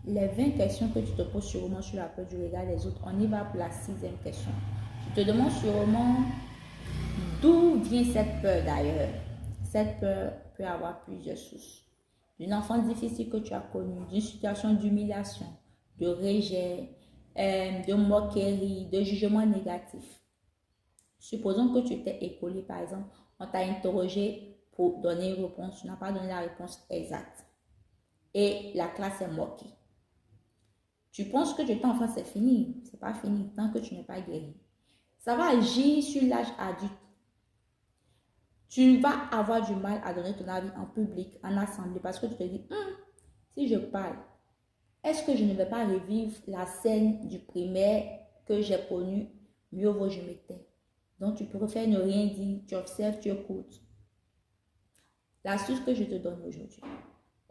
les 20 questions que tu te poses sûrement sur la peur du regard des autres, on y va pour la 6e question. Tu te demandes sûrement d'où vient cette peur d'ailleurs. Cette peur peut avoir plusieurs sources. D'une enfance difficile que tu as connue, d'une situation d'humiliation, de rejet, de moquerie, de jugement négatif. Supposons que tu t'es épaulé, par exemple, on t'a interrogé pour donner une réponse, tu n'as pas donné la réponse exacte. Et la classe est moquée. Tu penses que de ton enfance c'est fini. C'est pas fini tant que tu n'es pas guéri. Ça va agir sur l'âge adulte. Tu vas avoir du mal à donner ton avis en public, en assemblée, parce que tu te dis, si je parle, est-ce que je ne vais pas revivre la scène du primaire que j'ai connue? Mieux vaut je me tais. Donc tu préfères ne rien dire, tu observes, tu écoutes. L'astuce que je te donne aujourd'hui,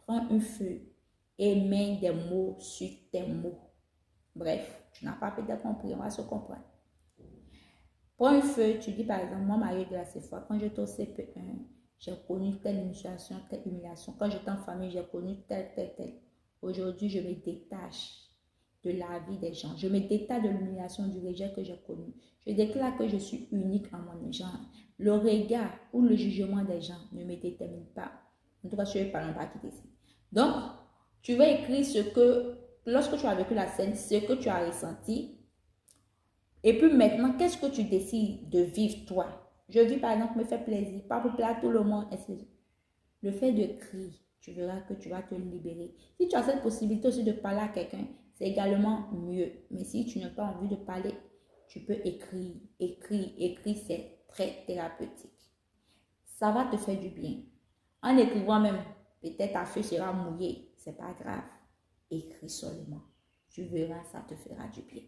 prends une feuille et mets des mots sur tes mots. Bref, tu n'as pas peut-être compris, on va se comprendre. Prends une feuille, tu dis par exemple, moi, Marie de la CFA, quand j'étais au CP1, j'ai connu telle initiation, telle humiliation. Quand j'étais en famille, j'ai connu telle. Aujourd'hui, je me détache de la vie des gens. Je me détache de l'humiliation, du rejet que j'ai connu. Je déclare que je suis unique en mon genre. Le regard ou le jugement des gens ne me détermine pas. En tout cas, je ne vais pas qui décide. Donc, tu vas écrire ce que, lorsque tu as vécu la scène, ce que tu as ressenti. Et puis maintenant, qu'est-ce que tu décides de vivre toi? Je vis par exemple, me fait plaisir, pas pour plaire à tout le monde. Le fait de crier, tu verras que tu vas te libérer. Si tu as cette possibilité aussi de parler à quelqu'un, c'est également mieux. Mais si tu n'as pas envie de parler, tu peux écrire. Écrire, c'est très thérapeutique. Ça va te faire du bien. En écrivant même, peut-être ta feuille sera mouillée. C'est pas grave. Écris seulement. Tu verras, ça te fera du bien.